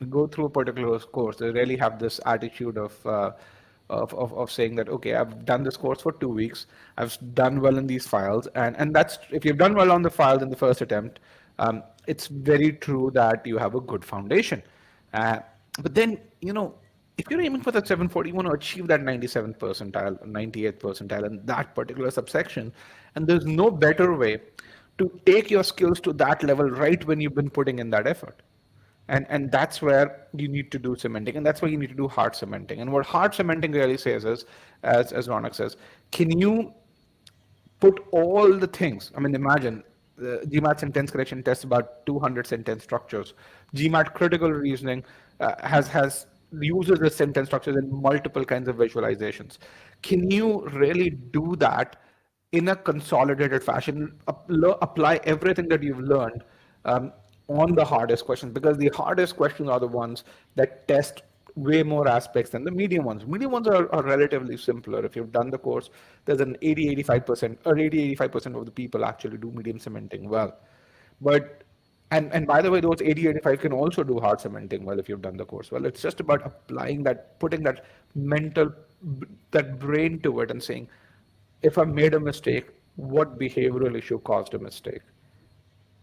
go through a particular course, they really have this attitude of saying that, okay, I've done this course for 2 weeks, I've done well in these files, and that's if you've done well on the files in the first attempt, it's very true that you have a good foundation. Uh, but then, if you're aiming for that 740, you want to achieve that 97th percentile, 98th percentile in that particular subsection. And there's no better way to take your skills to that level right when you've been putting in that effort. And that's where you need to do cementing, and that's why you need to do hard cementing. And what hard cementing really says is, as Raunak says, can you put all the things. I mean, imagine GMAT sentence correction tests about 200 sentence structures. GMAT critical reasoning has uses the sentence structures in multiple kinds of visualizations. Can you really do that in a consolidated fashion? Apply everything that you've learned on the hardest questions, because the hardest questions are the ones that test way more aspects than the medium ones. Medium ones are relatively simpler. If you've done the course, there's an 80-85% or 80-85% of the people actually do medium cementing well. But and by the way, those 80-85 can also do hard cementing well if you've done the course well. It's just about applying that, putting that mental, that brain to it and saying, if I made a mistake, what behavioral issue caused a mistake?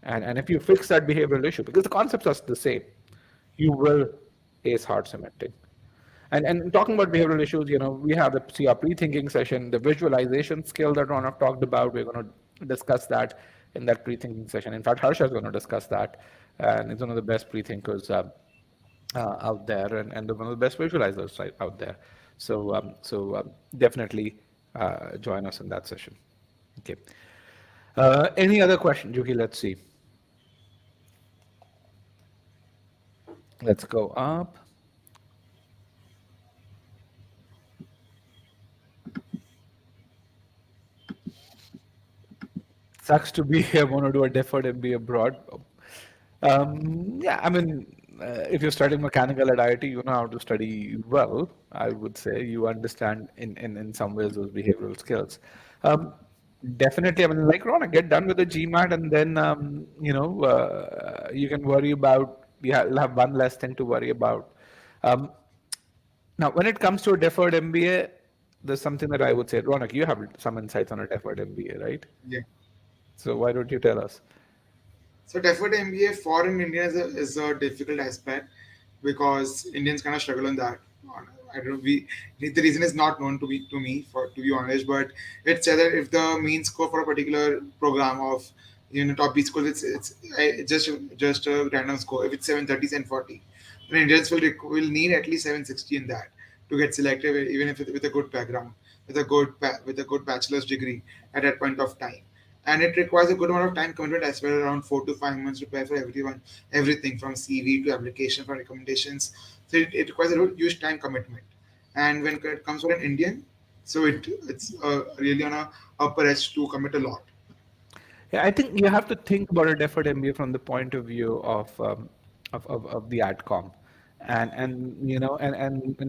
And if you fix that behavioral issue, because the concepts are the same, you will ace hard cementing. And talking about behavioral issues, we have the see our pre-thinking session, the visualization skill that Ronak talked about. We're going to discuss that in that pre-thinking session. In fact, Harsha is going to discuss that, and he's one of the best pre-thinkers out there, and one of the best visualizers out there. So definitely join us in that session. Okay. Any other question, Juki? Let's see. Let's go up. Sucks to be here. Want to do a deferred MBA abroad. Yeah, I mean, if you're studying mechanical at IIT, you know how to study well. I would say you understand in some ways those behavioral skills. Definitely, I mean, like Rona, get done with the GMAT, and then you can worry about. You'll have one less thing to worry about. Um, Now, when it comes to a deferred MBA, there's something that I would say, Ronak, you have some insights on a deferred MBA, right? Yeah. So why don't you tell us? So deferred MBA for an Indian is a difficult aspect because Indians kind of struggle on that. I don't know. The reason is not known to me for to be honest, but it's that if the mean score for a particular program of top B school, it's just a random score. If it's 730, 740, then Indians will need at least 760 in that to get selected, even if with a good background, with a good bachelor's degree at that point of time. And it requires a good amount of time commitment as well, around 4 to 5 months to prepare for everything from CV to application for recommendations. So it requires a huge time commitment. And when it comes for an Indian, so it's really on a upper edge to commit a lot. Yeah, I think you have to think about a deferred MBA from the point of view of the AdCom. And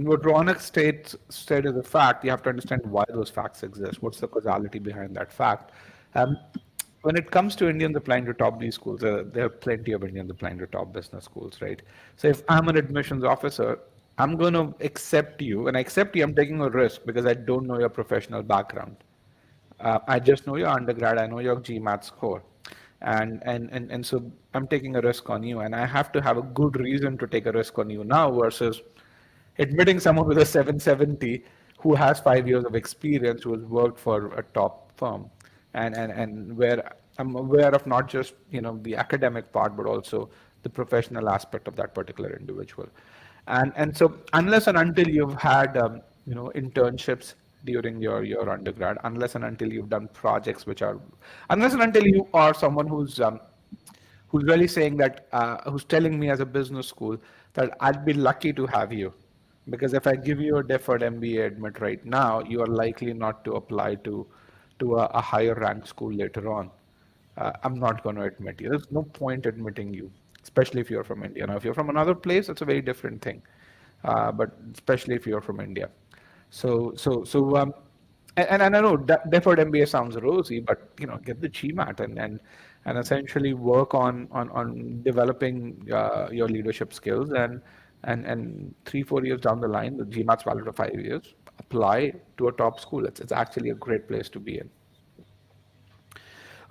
what Ronak said is a fact. You have to understand why those facts exist. What's the causality behind that fact? Um, when it comes to Indians applying to top B schools, there are plenty of Indians applying to top business schools, right? So if I'm an admissions officer, I'm going to accept you. When I accept you, I'm taking a risk because I don't know your professional background. I just know your undergrad. I know your GMAT score, and so I'm taking a risk on you, and I have to have a good reason to take a risk on you now versus admitting someone with a 770 who has 5 years of experience, who has worked for a top firm, and where I'm aware of not just the academic part, but also the professional aspect of that particular individual. And so unless and until you've had internships during your undergrad, unless and until you've done projects which are, unless and until you are someone who's really saying that, who's telling me as a business school that I'd be lucky to have you, because if I give you a deferred MBA admit right now, you are likely not to apply to a higher ranked school later on. I'm not going to admit you. There's no point admitting you, especially if you're from India. Now, if you're from another place, it's a very different thing. But especially if you're from India. So, and I know deferred MBA sounds rosy, but get the GMAT and essentially work on developing your leadership skills, and 3-4 years down the line, the GMAT's valid for 5 years. Apply to a top school. It's actually a great place to be in.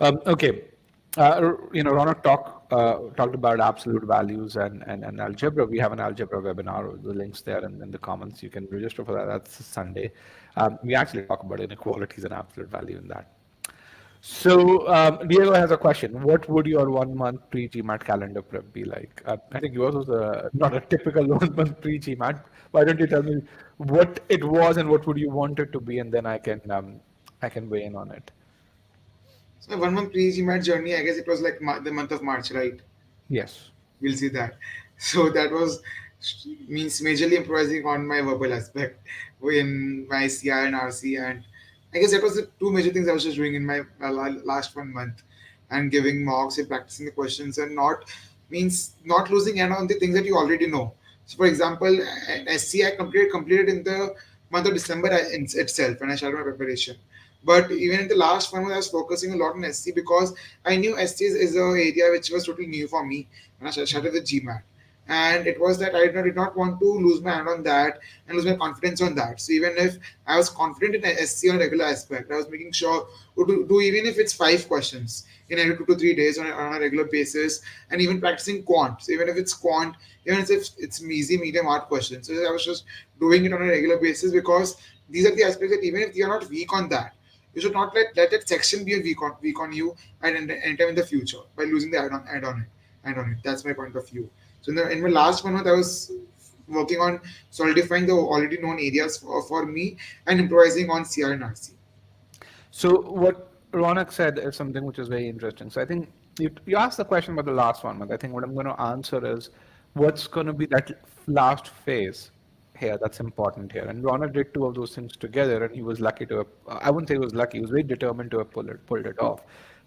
Okay. Raunak talked about absolute values and algebra. We have an algebra webinar. The links there in the comments. You can register for that. That's Sunday. We actually talk about inequalities and absolute value in that. So Diego has a question. What would your 1 month pre-GMAT calendar prep be like? I think yours was not a typical 1 month pre-GMAT. Why don't you tell me what it was and what would you want it to be, and then I can weigh in on it. So 1 month pre-GMAT journey, I guess it was like the month of March, right? Yes. We'll see that. So that was means majorly improvising on my verbal aspect in my CR and RC, and I guess that was the two major things I was just doing in my last 1 month, and giving mocks and practicing the questions, and not means not losing end on the things that you already know. So for example, at SC I completed in the month of December itself when I started my preparation. But even in the last 1 month, I was focusing a lot on SC because I knew SC is an area which was totally new for me when I started with GMAT. And it was that I did not want to lose my hand on that and lose my confidence on that. So even if I was confident in SC on a regular aspect, I was making sure to do even if it's 5 questions in every 2 to 3 days on a regular basis, and even practicing quant. So even if it's quant, even if it's easy, medium, hard questions. So I was just doing it on a regular basis because these are the aspects that even if you're not weak on that, you should not let that section be a weak on you at any time in the future by losing the add on it. That's my point of view. So in my last 1 month, I was working on solidifying the already known areas for me and improvising on CR and RC. So what Ronak said is something which is very interesting. So I think you asked the question about the last 1 month. I think what I'm going to answer is what's going to be that last phase here that's important here. And Ronak did two of those things together, and he was lucky to have, I wouldn't say he was lucky, he was very determined to have pulled it off.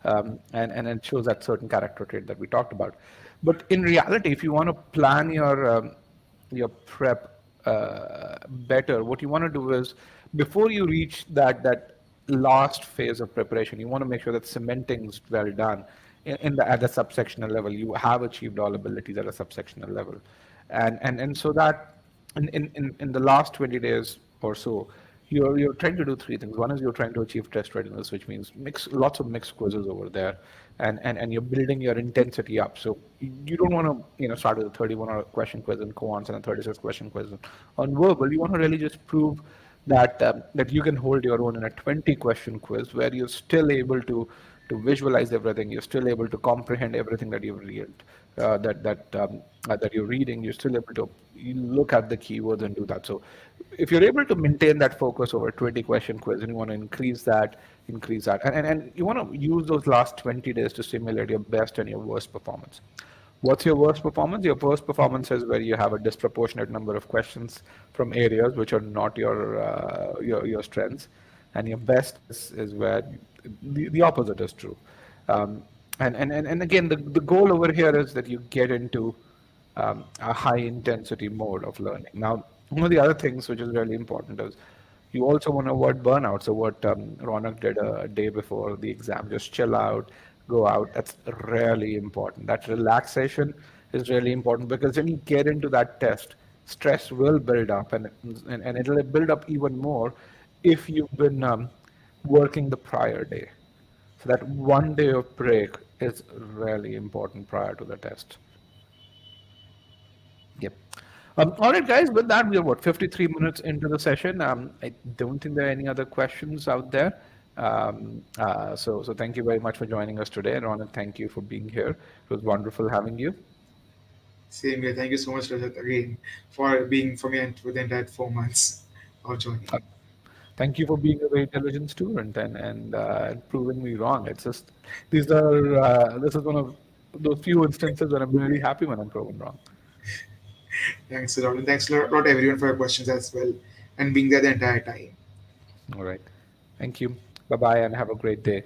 And it shows that certain character trait that we talked about. But in reality, if you want to plan your prep better, what you want to do is before you reach that last phase of preparation, you want to make sure that cementing is well done at the subsectional level. You have achieved all abilities at a subsectional level, and so that in the last 20 days or so, you're trying to do three things. One is you're trying to achieve test readiness, which means mix lots of mixed quizzes over there, and you're building your intensity up. So you don't want to start with a 31 or question quiz and quants and a 36 question quiz on verbal. You want to really just prove that you can hold your own in a 20 question quiz where you're still able to visualize everything. You're still able to comprehend everything that you've read, that you're reading. You're still able to you look at the keywords and do that. So if you're able to maintain that focus over 20 question quiz and you want to increase that, and you want to use those last 20 days to simulate your best and your worst performance. What's your worst performance? Your worst performance is where you have a disproportionate number of questions from areas which are not your strengths, and your best is where the opposite is true. And again, the goal over here is that you get into a high intensity mode of learning. Now, one of the other things which is really important is you also want to avoid burnout. So what Ronak did a day before the exam, just chill out, go out. That's really important. That relaxation is really important because when you get into that test, stress will build up, and it'll build up even more if you've been working the prior day. So that 1 day of break is really important prior to the test. Yep. All right, guys. With that, we are what 53 minutes into the session. I don't think there are any other questions out there. So thank you very much for joining us today, and Ronak, thank you for being here. It was wonderful having you. Same here. Thank you so much, Rajat, again for being for me and for the entire 4 months of joining. Uh, Thank you for being a very intelligent student and proving me wrong. It's just this is one of those few instances that I'm really happy when I'm proven wrong. Thanks a lot, and thanks a lot everyone for your questions as well and being there the entire time. All right. Thank you. Bye bye, and have a great day.